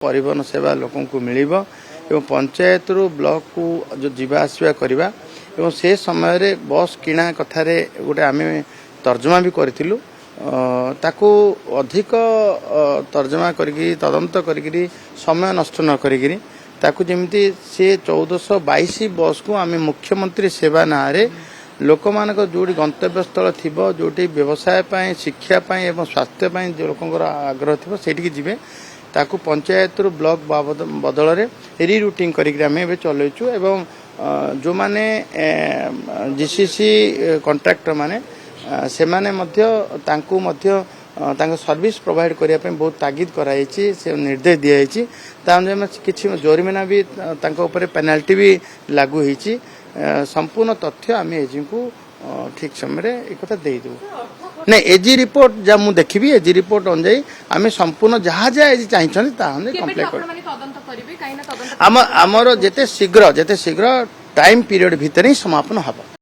परिवहन सेवा लोक मिल पंचायत रु ब्लॉक को जो जीवा आसवा करवा एवं से समय रे बस किणा कथार गोटे आम तर्जमा भी करूँ ताकू अधिक तर्जमा करी तदंत करी समय नष्ट न करी ताकू जमी सी 1422 बस को आम मुख्यमंत्री सेवा ना लोक मान जो गंतव्य स्थल थी जो व्यवसाय शिक्षापी और स्वास्थ्य जो लोक आग्रह थी से जी ताकू पंचायत रु ब्लॉक बदल रिरूटिंग करें चलु एवं जो माने जीसीसी कॉन्ट्रैक्टर माने से माने सर्विस प्रोवाइड करने बहुत तागिद कराई से निर्देश दिखाई किसी जोरिमाना भी पेनाल्टी भी लागू होती संपूर्ण तथ्य आम एजी को ठीक समय एक देदेव नहीं एजी रिपोर्ट जहाँ मुझे देखी एजी रिपोर्ट अनुजाई आम संपूर्ण जहाँ जहाँ एजी चाहिए कम्प्लेन कर आमर जिते शीघ्र टाइम पीरियड भितर ही समापन हम।